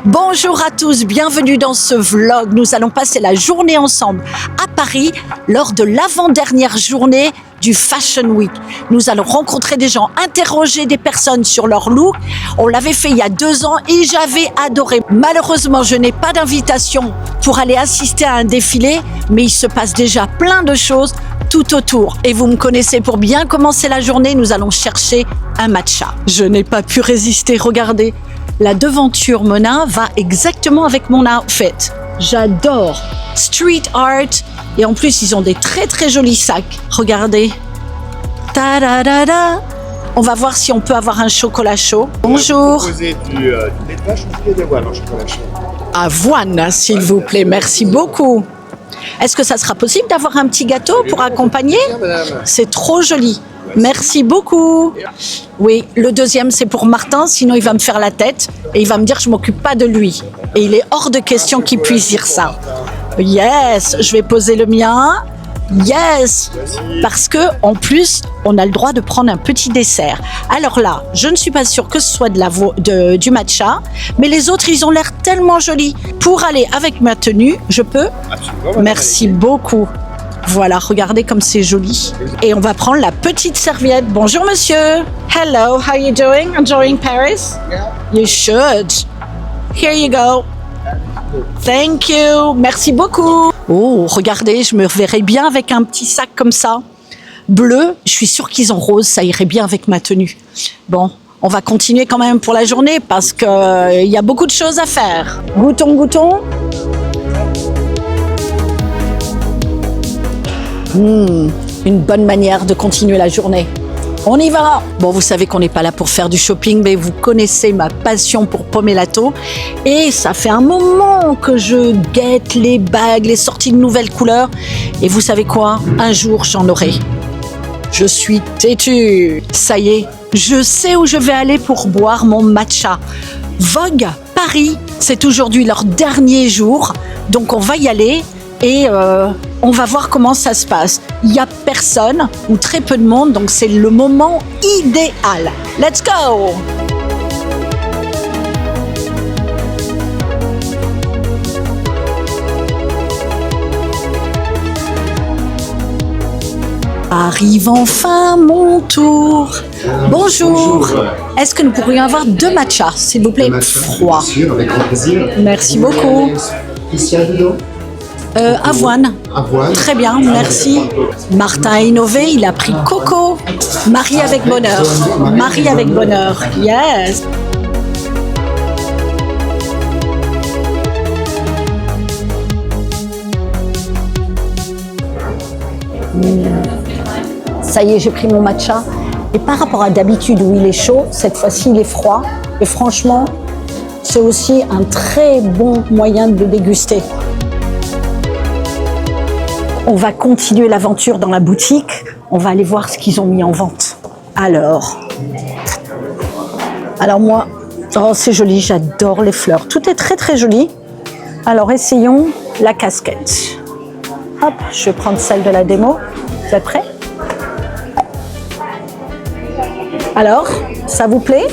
Bonjour à tous, bienvenue dans ce vlog. Nous allons passer la journée ensemble à Paris lors de l'avant-dernière journée du Fashion Week. Nous allons rencontrer des gens, interroger des personnes sur leur look. On l'avait fait il y a 2 ans et j'avais adoré. Malheureusement, je n'ai pas d'invitation pour aller assister à un défilé, mais il se passe déjà plein de choses tout autour. Et vous me connaissez, pour bien commencer la journée, nous allons chercher un matcha. Je n'ai pas pu résister, regardez. La devanture Mona va exactement avec mon outfit. J'adore street art et en plus ils ont des très très jolis sacs. Regardez. Ta-da-da-da. On va voir si on peut avoir un chocolat chaud. Bonjour. Proposer du lait de vache ou du lait d'avoine en chocolat chaud. Avoine, s'il vous plaît. Merci beaucoup. Est-ce que ça sera possible d'avoir un petit gâteau pour accompagner? C'est trop joli. Merci beaucoup. Oui, le deuxième, c'est pour Martin, sinon il va me faire la tête et il va me dire que je m'occupe pas de lui. Et il est hors de question qu'il puisse dire ça. Yes, je vais poser le mien. Yes, parce que en plus, on a le droit de prendre un petit dessert. Alors là, je ne suis pas sûre que ce soit du matcha, mais les autres, ils ont l'air tellement jolis. Pour aller avec ma tenue, je peux? Absolument. Merci beaucoup. Voilà, regardez comme c'est joli. Et on va prendre la petite serviette. Bonjour monsieur. Hello, how are you doing? Enjoying Paris? Yeah. You should. Here you go. Thank you. Merci beaucoup. Oh, regardez, je me verrais bien avec un petit sac comme ça. Bleu, je suis sûre qu'ils ont rose, ça irait bien avec ma tenue. Bon, on va continuer quand même pour la journée parce qu'il y a beaucoup de choses à faire. Goûtons, goûtons. Une bonne manière de continuer la journée. On y va. Bon, vous savez qu'on n'est pas là pour faire du shopping, mais vous connaissez ma passion pour Pomellato. Et ça fait un moment que je guette les bagues, les sorties de nouvelles couleurs. Et vous savez quoi? Un jour, j'en aurai. Je suis têtue. Ça y est, je sais où je vais aller pour boire mon matcha. Vogue Paris, c'est aujourd'hui leur dernier jour. Donc, on va y aller. Et on va voir comment ça se passe. Il n'y a personne ou très peu de monde, donc c'est le moment idéal. Let's go! Arrive enfin mon tour. Bonjour. Est-ce que nous pourrions avoir 2 matchas, s'il vous plaît? Froid. Bien sûr, avec grand plaisir. Merci beaucoup. Qu'est-ce qu'il y a dedans? Avoine. Avoine. Très bien, merci. Martin a innové, il a pris coco. Marie avec bonheur. Marie avec bonheur. Yes. Ça y est, j'ai pris mon matcha. Et par rapport à d'habitude où il est chaud, cette fois-ci il est froid. Et franchement, c'est aussi un très bon moyen de le déguster. On va continuer l'aventure dans la boutique. On va aller voir ce qu'ils ont mis en vente. Alors moi, oh, c'est joli, j'adore les fleurs. Tout est très très joli. Alors essayons la casquette. Hop, je vais prendre celle de la démo. Vous êtes prêts? Alors, ça vous plaît?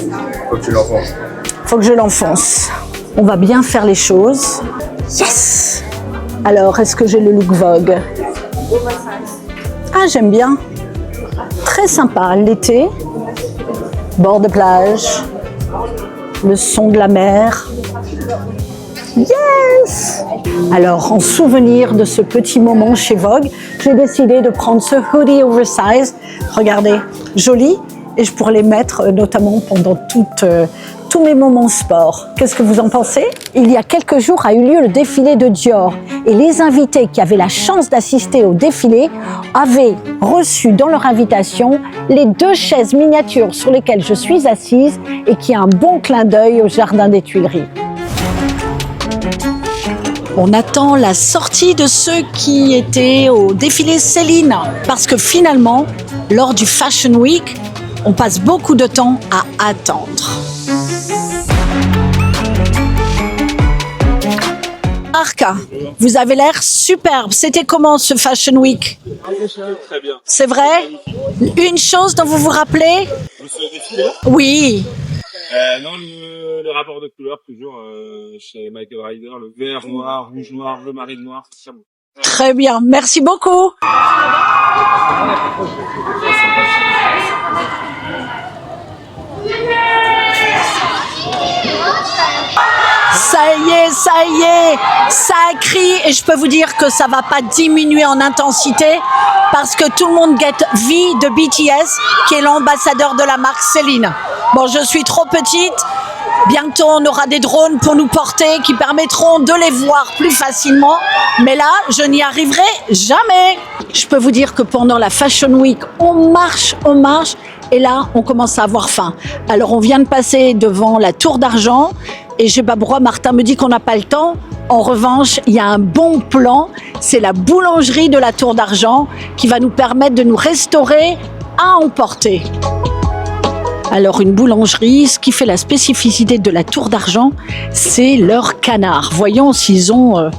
Faut que tu l'enfonces. Faut que je l'enfonce. On va bien faire les choses. Yes! Alors, est-ce que j'ai le look Vogue? Ah, j'aime bien. Très sympa, l'été. Bord de plage. Le son de la mer. Yes! Alors, en souvenir de ce petit moment chez Vogue, j'ai décidé de prendre ce hoodie oversize. Regardez, joli. Et je pourrais les mettre notamment pendant tous mes moments sport. Qu'est-ce que vous en pensez? Il y a quelques jours a eu lieu le défilé de Dior et les invités qui avaient la chance d'assister au défilé avaient reçu dans leur invitation les 2 chaises miniatures sur lesquelles je suis assise et qui a un bon clin d'œil au jardin des Tuileries. On attend la sortie de ceux qui étaient au défilé Céline parce que finalement, lors du Fashion Week, on passe beaucoup de temps à attendre. Marc, vous avez l'air superbe. C'était comment ce Fashion Week? Très bien. C'est vrai? Une chose dont vous vous rappelez? Vous savez défiler? Oui. Non, le rapport de couleur, toujours, chez Michael Ryder, le vert, noir, rouge, noir, bleu marine, noir, c'est ça. Très bien, merci beaucoup. Ça y est, ça crie et je peux vous dire que ça va pas diminuer en intensité parce que tout le monde guette V de BTS qui est l'ambassadeur de la marque Céline. Bon, je suis trop petite. Bientôt, on aura des drones pour nous porter qui permettront de les voir plus facilement. Mais là, je n'y arriverai jamais. Je peux vous dire que pendant la Fashion Week, on marche. Et là, on commence à avoir faim. Alors, on vient de passer devant la Tour d'Argent. Et j'ai pas droit, Martin me dit qu'on n'a pas le temps. En revanche, il y a un bon plan. C'est la boulangerie de la Tour d'Argent qui va nous permettre de nous restaurer à emporter. Alors une boulangerie, ce qui fait la spécificité de la Tour d'Argent, c'est leur canard. Voyons s'ils ont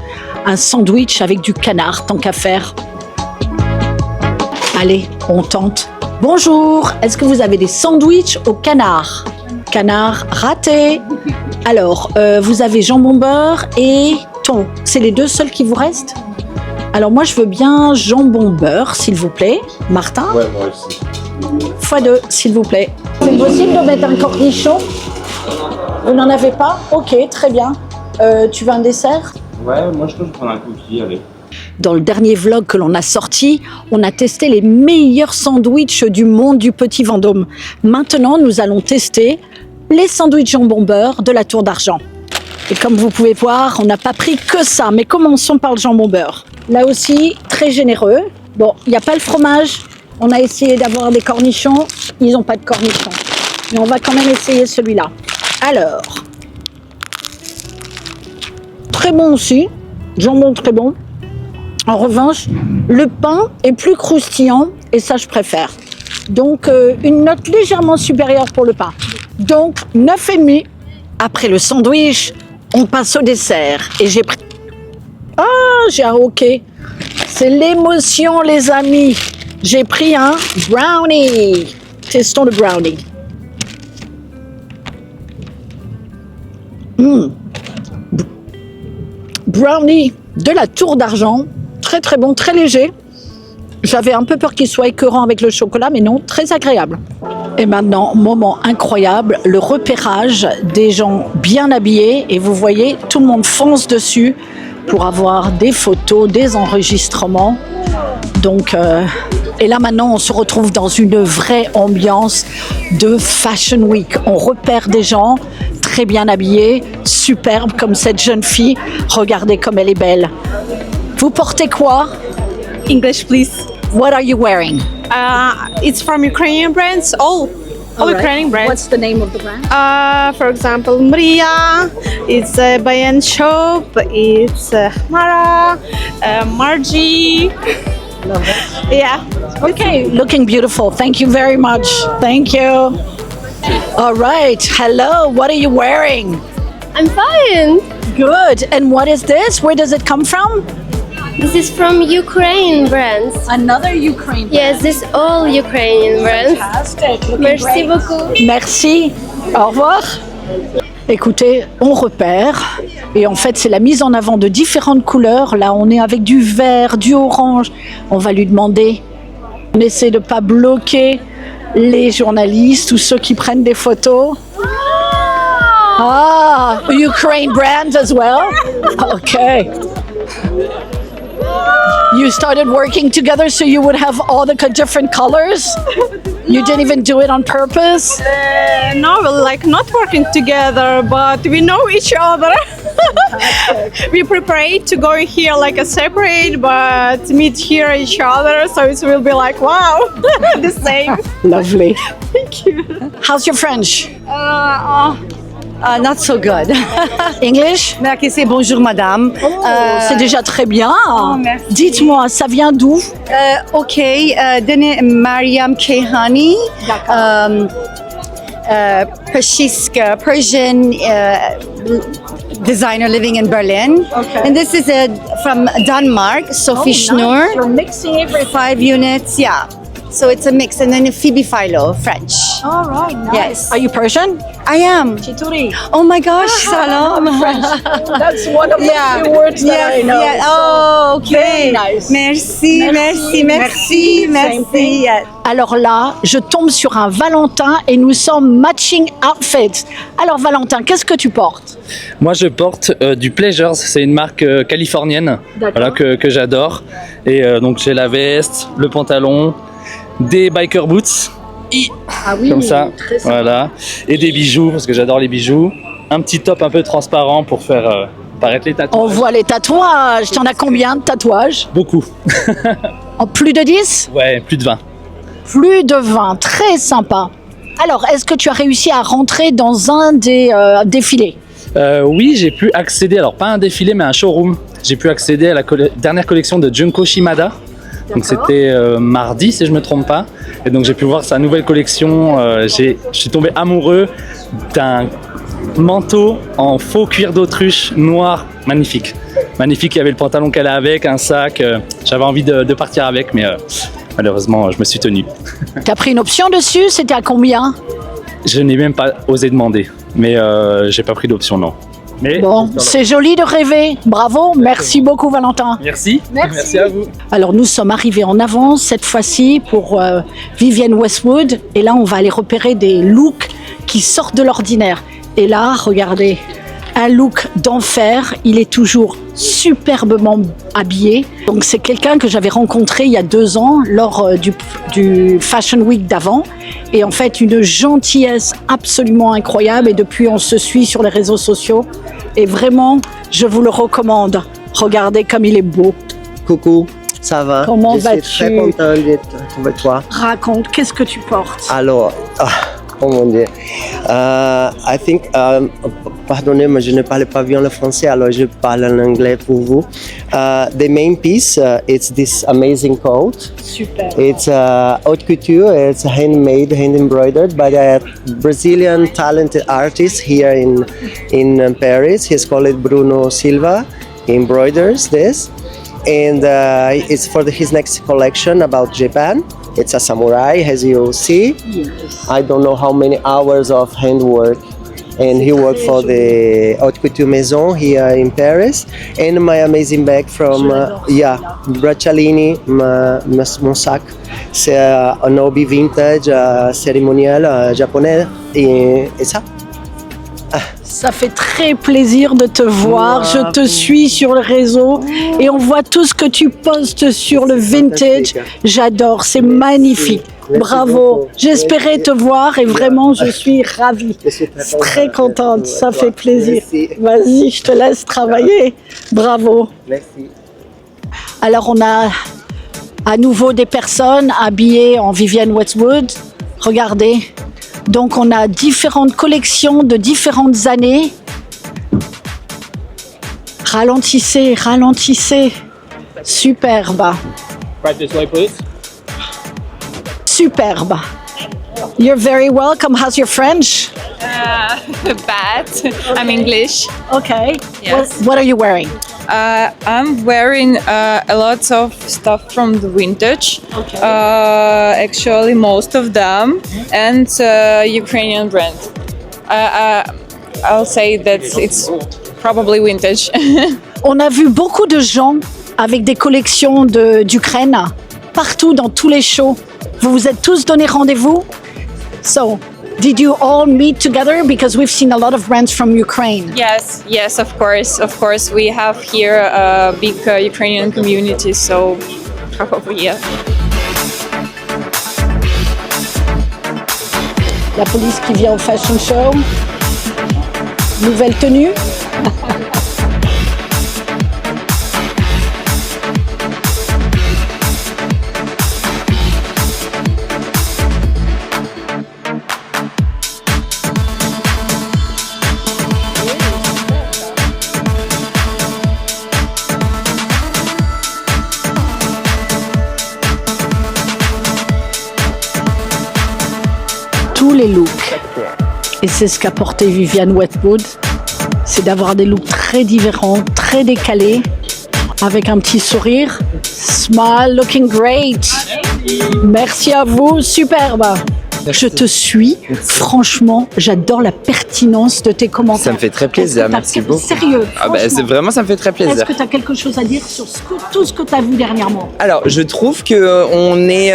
un sandwich avec du canard, tant qu'à faire. Allez, on tente. Bonjour, est-ce que vous avez des sandwichs au canard? Canard raté. Alors, vous avez jambon beurre et thon. C'est les deux seuls qui vous restent? Alors moi, je veux bien jambon beurre, s'il vous plaît. Martin? Ouais, moi aussi. x2, s'il vous plaît. C'est possible de mettre un cornichon? Vous n'en avez pas? Ok, très bien. Tu veux un dessert? Ouais, moi je peux prendre un cookie, allez. Dans le dernier vlog que l'on a sorti, on a testé les meilleurs sandwichs du monde du Petit Vendôme. Maintenant, nous allons tester les sandwichs jambon beurre de la Tour d'Argent. Et comme vous pouvez voir, on n'a pas pris que ça, mais commençons par le jambon beurre. Là aussi, très généreux. Bon, il n'y a pas le fromage. On a essayé d'avoir des cornichons. Ils n'ont pas de cornichons. Mais on va quand même essayer celui-là. Alors, très bon aussi. Jambon très bon. En revanche, le pain est plus croustillant et ça, je préfère. Donc, une note légèrement supérieure pour le pain. Donc, 9,5. Après le sandwich, on passe au dessert. Et j'ai pris... Ah, j'ai un hockey. C'est l'émotion, les amis. J'ai pris un brownie. Testons le brownie. Brownie de la Tour d'Argent. Très très bon, très léger. J'avais un peu peur qu'il soit écœurant avec le chocolat, mais non, très agréable. Et maintenant, moment incroyable, le repérage des gens bien habillés. Et vous voyez, tout le monde fonce dessus pour avoir des photos, des enregistrements. Donc, et là maintenant, on se retrouve dans une vraie ambiance de Fashion Week. On repère des gens très bien habillés, superbes comme cette jeune fille. Regardez comme elle est belle. Vous portez quoi? English, please. What are you wearing? It's from Ukrainian brands. All Ukrainian brands. What's the name of the brand? For example, Maria. It's Bayan Shop. It's Mara. Margie. Love it. Yeah. Okay, looking beautiful. Thank you very much. Thank you. All right. Hello. What are you wearing? I'm fine. Good. And what is this? Where does it come from? This is from Ukraine brands. Another Ukraine brand. Yes, this all Ukrainian brands. Fantastic. Looking Merci great. beaucoup. Merci. Au revoir. Écoutez, on repère et en fait c'est la mise en avant de différentes couleurs. Là on est avec du vert, du orange. On va lui demander, on essaie de ne pas bloquer les journalistes ou ceux qui prennent des photos. Ah, Ukraine brands as well. Okay. You started working together so you would have all the different colors? You didn't even do it on purpose? No, we're like not working together, but we know each other. We prepare to go here like a separate, but meet here each other, so it will be like wow, the same. Lovely. Thank you. How's your French? Not so good. English? Mais ok, c'est bonjour madame. C'est déjà très bien. merci. Dites-moi, ça vient d'où? Ok, Mariam Kehani. Persian designer living in Berlin. Okay. And this is from Denmark, Sophie Schnur. You're mixing everything. 5 units, yeah. So it's a mix, and then Phoebe Philo, French. All right, nice. Yes. Are you Persian? I am. Chituri. Oh my gosh, salam. That's one of the few words that I know. Yeah. Oh, okay. Very nice. Merci. Same thing. Yes. Alors là, je tombe sur un Valentin et nous sommes matching outfits. Alors Valentin, qu'est-ce que tu portes? Moi, je porte du Pleasures, c'est une marque californienne, D'accord. voilà, que j'adore. Et donc j'ai la veste, le pantalon, des biker boots, Ah oui, comme ça, très sympa. voilà, et des bijoux parce que j'adore les bijoux. Un petit top un peu transparent pour faire paraître les tatouages. On voit les tatouages. T'en as combien de tatouages? Beaucoup. En plus de 10? Ouais, plus de 20. Plus de 20, très sympa. Alors, est-ce que tu as réussi à rentrer dans un des défilés? Oui, j'ai pu accéder, alors pas un défilé, mais un showroom. J'ai pu accéder à la dernière collection de Junko Shimada. Donc c'était mardi, si je ne me trompe pas. Et donc j'ai pu voir sa nouvelle collection. Je suis tombé amoureux d'un manteau en faux cuir d'autruche noir, magnifique. Magnifique, il y avait le pantalon qu'elle a avec, un sac. J'avais envie de partir avec, mais malheureusement, je me suis tenu. Tu as pris une option dessus, c'était à combien? Je n'ai même pas osé demander, mais j'ai pas pris d'option, non. Mais Bon, c'est joli de rêver. Bravo, merci beaucoup Valentin. merci. Merci. à vous. Alors nous sommes arrivés en avance cette fois-ci pour Vivienne Westwood. Et là, on va aller repérer des looks qui sortent de l'ordinaire. Et là, regardez, un look d'enfer. Il est toujours superbement habillé. Donc c'est quelqu'un que j'avais rencontré il y a 2 ans lors du Fashion Week d'avant. Et en fait, une gentillesse absolument incroyable. Et depuis, on se suit sur les réseaux sociaux. Et vraiment, je vous le recommande. Regardez comme il est beau. Coucou, ça va? Comment Je suis vas-tu? très content d'être avec toi. Raconte, qu'est-ce que tu portes? Alors, oh mon Dieu. I think, pardonnez-moi, je ne parle pas bien le français, alors je parle en anglais pour vous. The main piece, it's this amazing coat. Super. It's haute couture, it's handmade, hand embroidered by a Brazilian talented artist here in Paris. He's called Bruno Silva. He embroiders this. And it's for his next collection about Japan. It's a samurai, as you see. Yes. I don't know how many hours of handwork. And he worked for the Haute Couture Maison here in Paris. And my amazing bag from, Braccialini, mon sac. C'est un hobby vintage, cérémonial japonais. Et ça. Ça fait très plaisir de te voir. Je te suis sur le réseau et on voit tout ce que tu postes sur le vintage. J'adore, c'est magnifique. Bravo. J'espérais te voir et vraiment je suis ravie. Très contente, ça fait plaisir. Vas-y, je te laisse travailler. Bravo. Merci. Alors on a à nouveau des personnes habillées en Vivienne Westwood. Regardez. Donc on a différentes collections de différentes années. Ralentissez, ralentissez. Superbe. Right this way, please. Superbe. You're very welcome. How's your French? Bad. I'm English. Okay. Yes. What are you wearing? I'm wearing a lot of stuff from the vintage. Okay. Actually, most of them, and Ukrainian brand. I'll say that it's probably vintage. On a vu beaucoup de gens avec des collections d'Ukraine partout dans tous les shows. Vous vous êtes tous donné rendez-vous? So, did you all meet together? Because we've seen a lot of brands from Ukraine. Yes, of course. Of course, we have here a big Ukrainian community, so probably, yeah. La police qui vient au fashion show. Nouvelle tenue. Tous les looks. Et c'est ce qu'a porté Vivienne Westwood. C'est d'avoir des looks très différents, très décalés, avec un petit sourire. Smile, looking great. Merci à vous, superbe. Je te suis. Franchement, j'adore la pertinence de tes commentaires. Ça me fait très plaisir, merci beaucoup. Sérieux, Ah bah, c'est vraiment, ça me fait très est-ce plaisir. que tu as quelque chose à dire sur tout ce que tu as vu dernièrement? Alors, je trouve que on est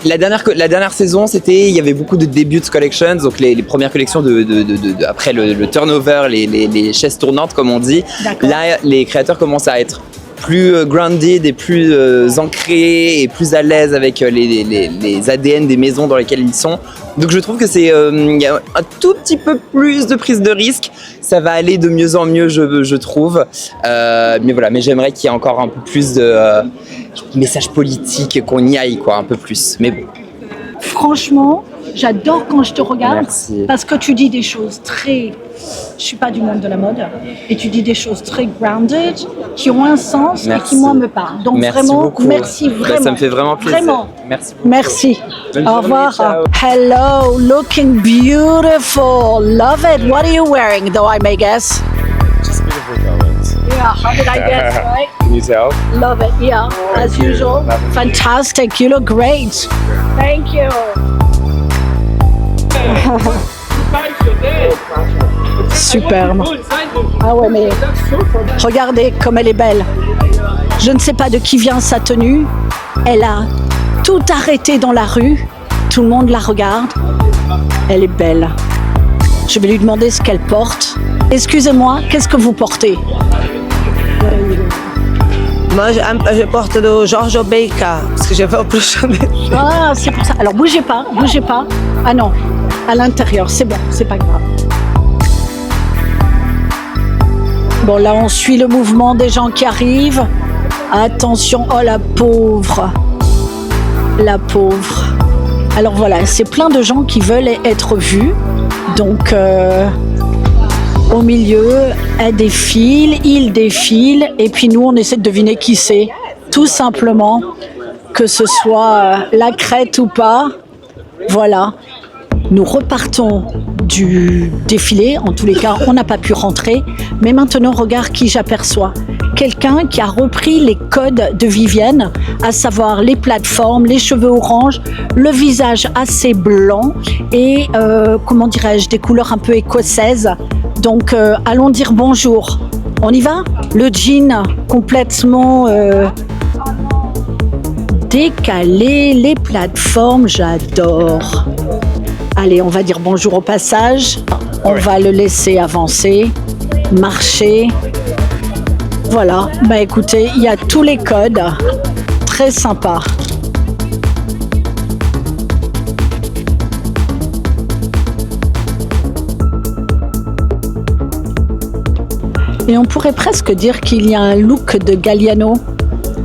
la dernière saison, il y avait beaucoup de debut collections, donc les premières collections après le turnover, les chaises tournantes comme on dit. D'accord. Là, les créateurs commencent à être plus grounded et plus ancrés et plus à l'aise avec les ADN des maisons dans lesquelles ils sont. Donc je trouve que il y a un tout petit peu plus de prise de risque. Ça va aller de mieux en mieux, je trouve. Mais voilà, mais j'aimerais qu'il y ait encore un peu plus de message politique, qu'on y aille quoi, un peu plus. Mais bon. Franchement, j'adore quand je te regarde. Merci. Parce que tu dis des choses très... Je suis pas du monde de la mode. Et tu dis des choses très grounded, qui ont un sens et qui, moi, me parlent. Donc merci vraiment, beaucoup. merci vraiment. Ça me fait vraiment plaisir. Vraiment. Merci beaucoup. Merci. Bonne Au journée, revoir. ciao. Hello, looking beautiful. Love it. What are you wearing, though, I may guess? Yeah, how did I guess, right? Can you tell? Love it, yeah, as usual. Fantastic, you look great. Thank you. Superbe. Ah ouais, mais regardez comme elle est belle. Je ne sais pas de qui vient sa tenue. Elle a tout arrêté dans la rue. Tout le monde la regarde. Elle est belle. Je vais lui demander ce qu'elle porte. Excusez-moi, qu'est-ce que vous portez? Moi, je porte le Giorgio Becca, parce que je veux plus jamais. Ah, c'est pour ça. Alors bougez pas, bougez pas. Ah non, à l'intérieur, c'est bon, c'est pas grave. Bon, là, on suit le mouvement des gens qui arrivent. Attention, oh la pauvre. La pauvre. Alors voilà, c'est plein de gens qui veulent être vus. Donc, au milieu, elle défile, il défile. Et puis nous, on essaie de deviner qui c'est. Tout simplement, que ce soit la crête ou pas. Voilà. Nous repartons du défilé. En tous les cas, on n'a pas pu rentrer. Mais maintenant, regarde qui j'aperçois. Quelqu'un qui a repris les codes de Vivienne, à savoir les plateformes, les cheveux orange, le visage assez blanc et, comment dirais-je, des couleurs un peu écossaises. Donc, allons dire bonjour. On y va? Le jean complètement décalé, les plateformes, j'adore. Allez, on va dire bonjour au passage. On va le laisser avancer, marcher. Voilà, bah écoutez, il y a tous les codes. Très sympa. Et on pourrait presque dire qu'il y a un look de Galliano.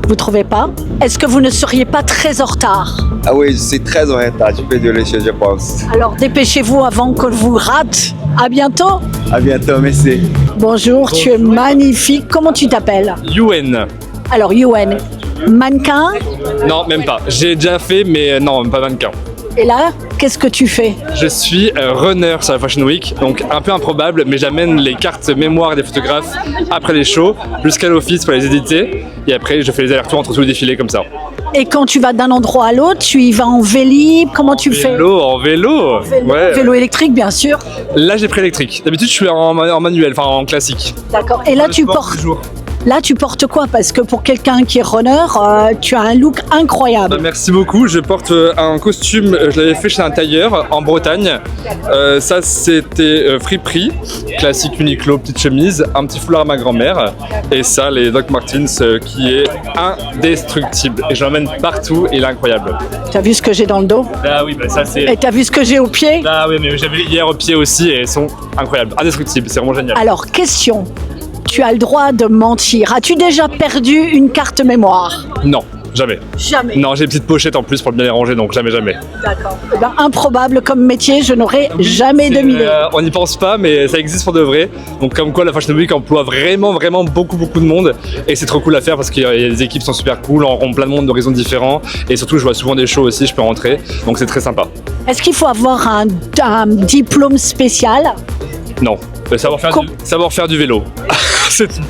Vous trouvez pas? Est-ce que vous ne seriez pas très en retard? Ah oui, je suis très en retard. Tu peux délaisser, je pense. Alors dépêchez-vous avant que vous rate. À bientôt. À bientôt, merci. Bonjour, tu es magnifique. Comment tu t'appelles? Yuen. Alors Yuen, mannequin. Non, même pas. J'ai déjà fait, mais non, pas mannequin. Et là, qu'est-ce que tu fais? Je suis runner sur la Fashion Week, donc un peu improbable, mais j'amène les cartes mémoire des photographes après les shows jusqu'à l'office pour les éditer. Et après, je fais les allers-retours entre tous les défilés comme ça. Et quand tu vas d'un endroit à l'autre, tu y vas en vélib? Comment tu fais? En vélo. Ouais. Vélo électrique, bien sûr. Là, j'ai pris électrique. D'habitude, je suis en manuel, enfin en classique. D'accord. Et là, tu portes. Là, tu portes quoi? Parce que pour quelqu'un qui est runner, tu as un look incroyable. Merci beaucoup. Je porte un costume, je l'avais fait chez un tailleur en Bretagne. Ça, c'était friperie, classique Uniqlo, petite chemise, un petit foulard à ma grand-mère. Et ça, les Doc Martens, qui est indestructible. Et je l'emmène partout et il est incroyable. Tu as vu ce que j'ai dans le dos? Ah oui, bah ça c'est... Et tu as vu ce que j'ai au pied? Ah oui, mais j'avais hier au pied aussi et elles sont incroyables, indestructibles, c'est vraiment génial. Alors, question. Tu as le droit de mentir. As-tu déjà perdu une carte mémoire? Non, jamais. Jamais. Non, j'ai une petite pochette en plus pour bien les ranger, donc jamais. D'accord. Eh ben, improbable comme métier, je n'aurais jamais deviné. On n'y pense pas, mais ça existe pour de vrai. Donc comme quoi la Fashion Week emploie vraiment beaucoup de monde. Et c'est trop cool à faire parce que les équipes sont super cool, on rencontre plein de monde d'horizons différents. Et surtout, je vois souvent des shows aussi, je peux rentrer. Donc c'est très sympa. Est-ce qu'il faut avoir un diplôme spécial? Non. Savoir faire du vélo.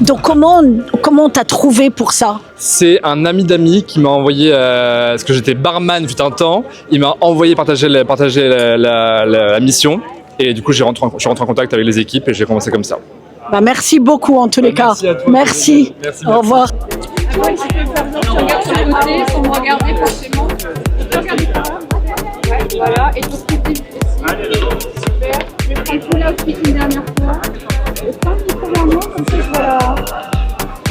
Donc comment t'as trouvé pour ça? C'est un ami d'amis qui m'a envoyé, parce que j'étais barman fut un temps, il m'a envoyé partager la mission et du coup je suis rentré en contact avec les équipes et j'ai commencé comme ça. Bah, merci beaucoup en tous les cas. Merci à toi. Merci. Au revoir. Tu regardes sur le côté sans me regarder forcément. Tu peux regarder par là. Ouais, voilà. Et ton petit ici. Super. Je vais prendre tout l'outfit une dernière fois. Et pas différemment, comme ça je vois la...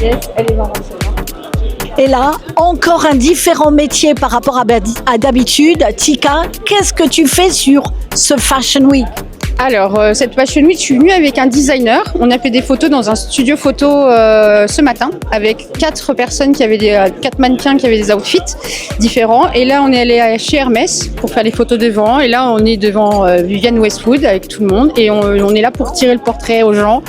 Yes, elle est marrante celle-là. Et là, encore un différent métier par rapport à d'habitude. Tika, qu'est-ce que tu fais sur ce Fashion Week? Alors, cette Fashion Week, je suis venue avec un designer. On a fait des photos dans un studio photo ce matin avec 4 personnes qui avaient 4 mannequins qui avaient des outfits différents. Et là, on est allé chez Hermès pour faire les photos devant. Et là, on est devant Vivienne Westwood avec tout le monde. Et on est là pour tirer le portrait aux gens,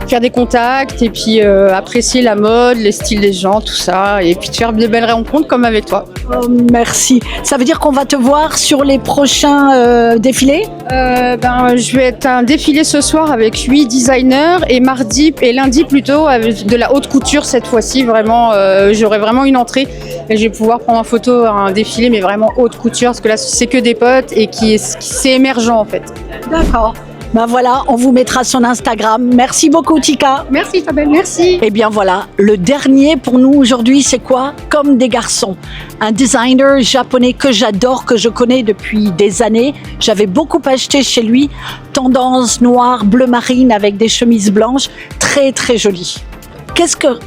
faire des contacts et puis apprécier la mode, les styles des gens, tout ça. Et puis de faire de belles rencontres comme avec toi. Oh, merci. Ça veut dire qu'on va te voir sur les prochains défilés? Je vais être un défilé ce soir avec 8 designers et mardi et lundi plutôt avec de la haute couture cette fois-ci. Vraiment, j'aurai vraiment une entrée et je vais pouvoir prendre en photo un défilé mais vraiment haute couture parce que là c'est que des potes et c'est émergent en fait. D'accord. Ben voilà, on vous mettra son Instagram. Merci beaucoup Tika. Merci Isabelle, merci. Et bien voilà, le dernier pour nous aujourd'hui c'est quoi? Comme des garçons. Un designer japonais que j'adore, que je connais depuis des années. J'avais beaucoup acheté chez lui. Tendance noire, bleu marine avec des chemises blanches. Très très joli.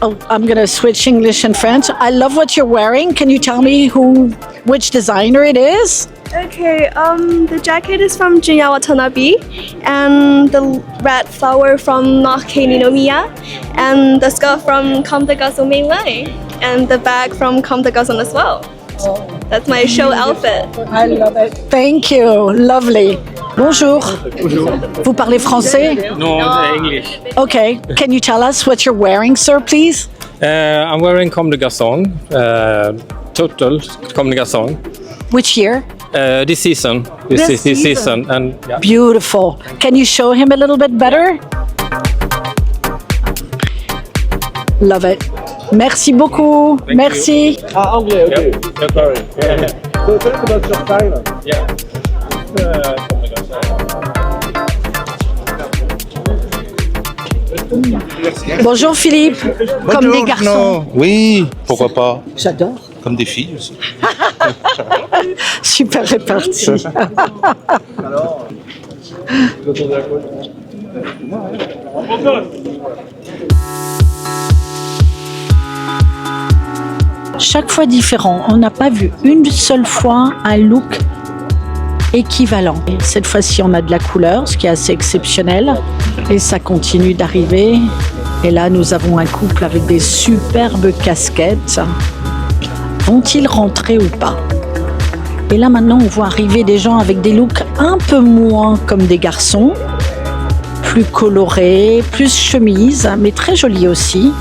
Oh, I'm going to switch English and French. I love what you're wearing. Can you tell me which designer it is? Okay, the jacket is from Junya Watanabe, and the red flower from Naoki Ninomiya, and the skirt from Comme des Garçons Mainline, and the bag from Comme des Garçons as well. That's my show outfit. I love it. Thank you. Lovely. Bonjour. Bonjour. Vous parlez français? No, English. Okay. Can you tell us what you're wearing, sir, please? I'm wearing Comme des Garçons, total Comme des Garçons. Which year? This season. This season. And yeah. Beautiful. Can you show him a little bit better? Love it. Merci beaucoup. Merci. Ah, anglais, ok. Yep. Sorry. So tell us about your style. Yeah. Bonjour Philippe. Comme des garçons. Oui, pourquoi pas. J'adore. Comme des filles aussi. Super réparti. Alors, chaque fois différent. On n'a pas vu une seule fois un look équivalent. Et cette fois-ci, on a de la couleur, ce qui est assez exceptionnel. Et ça continue d'arriver. Et là, nous avons un couple avec des superbes casquettes. Vont-ils rentrer ou pas? Et là, maintenant, on voit arriver des gens avec des looks un peu moins comme des garçons. Plus colorés, plus chemise, mais très jolis aussi.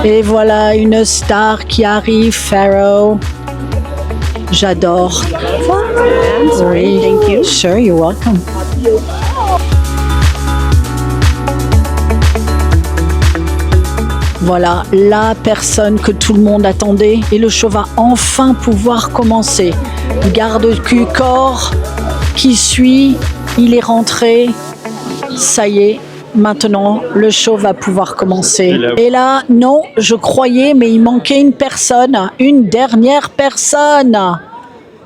Et voilà une star qui arrive, Pharaoh. J'adore. Sorry, thank you. Sure, you're welcome. Voilà la personne que tout le monde attendait et le show va enfin pouvoir commencer. Garde-cul corps qui suit, il est rentré, ça y est. Maintenant, le show va pouvoir commencer. Et là, non, je croyais, mais il manquait une personne, une dernière personne.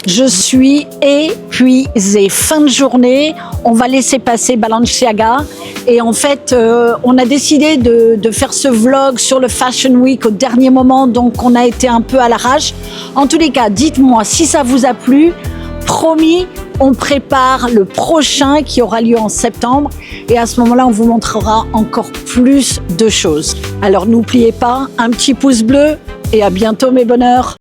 Je suis épuisée. Fin de journée, on va laisser passer Balenciaga. Et en fait, on a décidé de faire ce vlog sur le Fashion Week au dernier moment, donc on a été un peu à l'arrache. En tous les cas, dites-moi si ça vous a plu. Promis, on prépare le prochain qui aura lieu en septembre et à ce moment-là, on vous montrera encore plus de choses. Alors n'oubliez pas, un petit pouce bleu et à bientôt mes bonheurs.